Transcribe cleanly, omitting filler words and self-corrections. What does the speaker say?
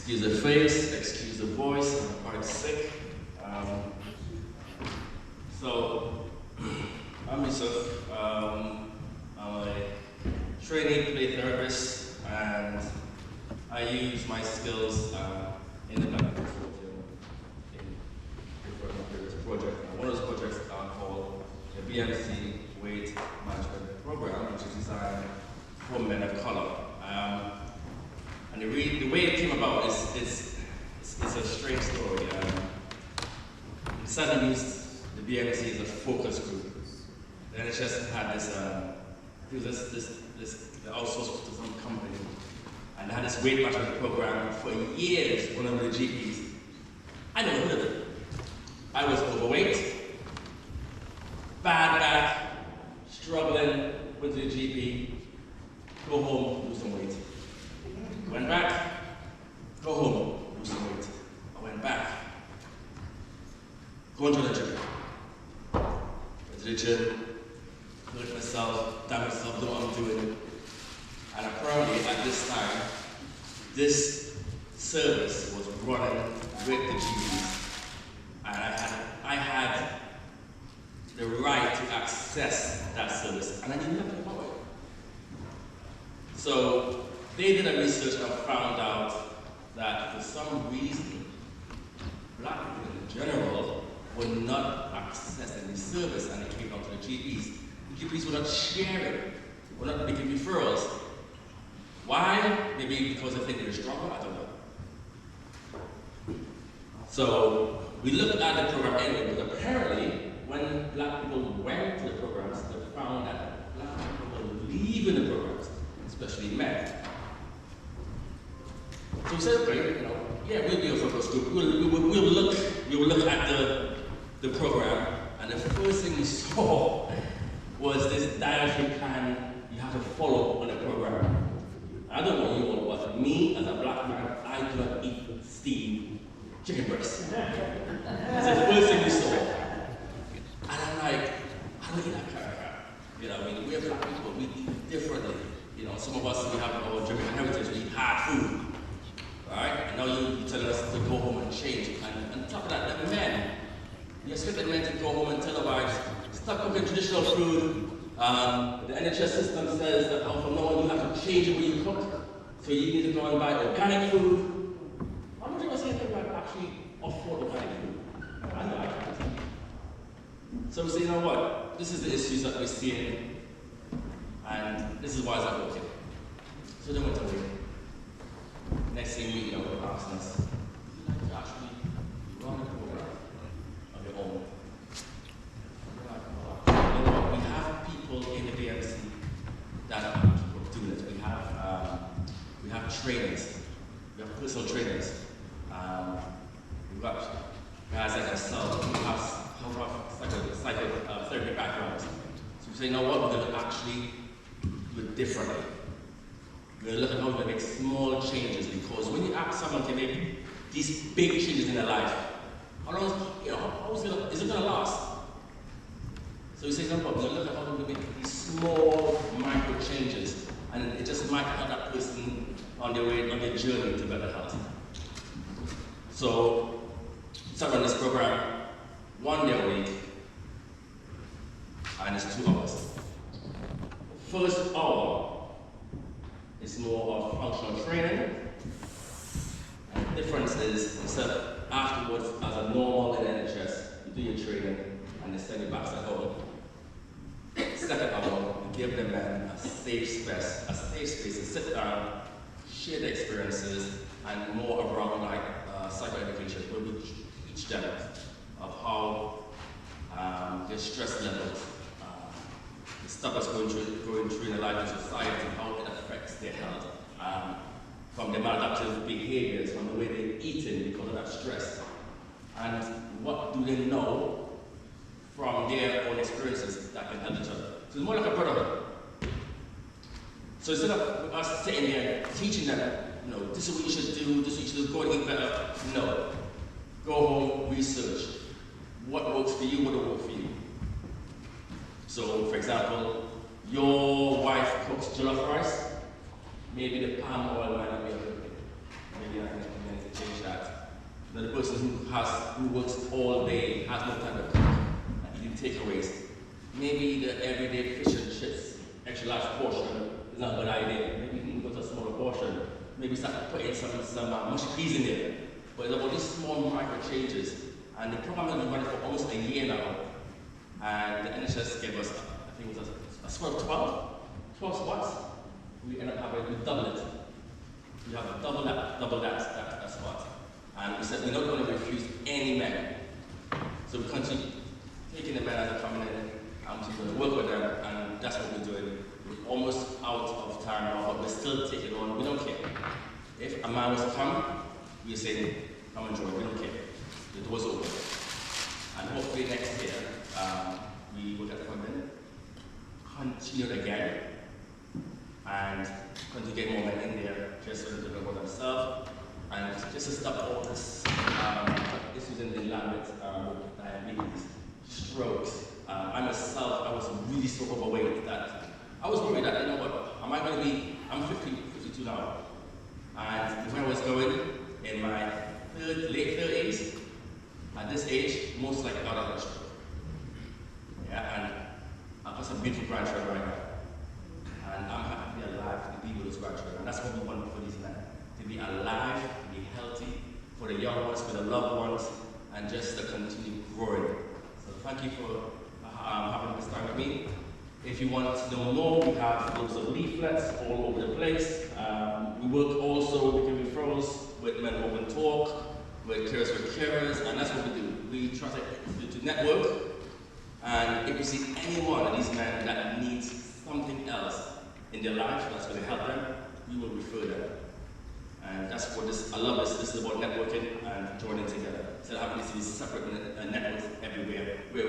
Excuse the face, excuse the voice, I'm quite sick. I'm Yusif. I'm a trainee play therapist, and I use my skills in the Consortium in different projects. One of those projects are called the BMC Weight Management Program, which is designed for men of color. And the way it came about is a strange story. We suddenly used the BMC as a focus group. The NHS had this outsourced to some company, and they had this weight management program for years. One of the GPs, I never heard of it. I was overweight, bad back, struggling with the GP. Go home, lose some weight. Went back, go home, lose some weight. I went back, go into the gym. Went to the gym, hurt myself, damaged myself, know what I'm doing. And apparently at this time, this service was running with the GPs. And I had the right to access that service, and I knew nothing about it. So they did a research and found out that for some reason, black people in general would not access any service, and it came down to the GPs. The GPs were not sharing, were not making referrals. Why? Maybe because they think they're stronger, I don't know. So we looked at the program anyway, but apparently when black people went to the programs, they found that black people were leaving the programs, especially men. So we said, okay, yeah, we'll be a focus group. We'll look at the program, and the first thing we saw was this dietary plan you have to follow on the program. I don't know you all, but me as a black man, I do not eat steamed chicken breast. That's the first thing we saw. And I'm like, I don't eat that kind of crap. I mean, we're black people, we eat differently. Some of us, we have our Jamaican heritage, we eat hard food. Right? And now you tell us to go home and change. And on top of that, the men, you expect the men to go home and tell their wives, stop cooking traditional food. The NHS system says that from now on you have to change the way you cook. So you need to go and buy organic food. How much of us here can actually afford organic food? I know I can't. So we say, you know what? This is the issues that we're seeing, and this is why it's not working. So they went away. Next thing we know, we're asking us, would you like to actually run a program of your own? We have people in the BMC that are doing it. We have trainers, we have personal trainers. We've got guys like myself who have psychotherapy backgrounds. So we say, you know what, we're going to actually do it differently. We're looking at how to make small changes, because when you ask someone to make these big changes in their life, how long is it going to last? So we say, no, but we're looking at how to make these small micro changes, and it just might help that person on their journey to better health. So we start on this program 1 day a week, and it's 2 hours. The first hour is more of functional training. And the difference is, instead of afterwards, as a normal in NHS, you do your training and they send you back to home. Second hour, we give the men a safe space to sit down, share their experiences, and more around psychoeducation, where we teach them of how their stress levels, the stuff that's going through in their life in society, how it affects their health, from their maladaptive behaviors, from the way they're eating because of that stress, and what do they know from their own experiences that can help each other. So it's more like a brotherhood. So instead of us sitting there teaching them, this is what you should do, this is what you should do, go and eat better, no. Go home, research. What works for you, what will work for you. So, for example, your wife cooks jollof rice, maybe the palm oil might not be a good thing. Maybe I can who works all day, has no time to cook, and eating takeaways. Maybe the everyday fish and chips, extra large portion, is not a good idea. Maybe you can go to a smaller portion. Maybe start putting some mushy peas in there. But it's about these small micro changes. And the program has been running for almost a year now. And the NHS gave us, I think it was a squad of 12 spots. We ended up having, we doubled it. We have double that spot. And we said we're not going to refuse any men. So we continue taking the men as they're coming in, and we're going to work with them, and that's what we're doing. We're almost out of time now, but we're still taking on. We don't care. If a man was to come, we say, come and join. We don't care. The door's open. And hopefully next year, we will get come in, continue again, and continue to get more men in there, just so they can know themselves, and just to stop all this issues in the land with diabetes, strokes. I myself, I was really so overweight that I was worried that, you know what, am I going to be, I'm 52 now, and where I was going in my late 30s, at this age, most likely out of a stroke. Yeah, and I've got some beautiful grandchildren right now. And I'm happy to be alive to be with those grandchildren. And that's what we want for these men. To be alive, to be healthy, for the young ones, for the loved ones, and just to continue growing. So thank you for having this time with me. If you want to know more, we have loads of leaflets all over the place. We work also with referrals with Men Open Talk, with carers, and that's what we do. We try to network, and if we see any one of these men that needs something else in their life that's going to help them, we will refer them. And that's what this, I love this. This is about networking and joining together. Instead of having these separate networks everywhere, where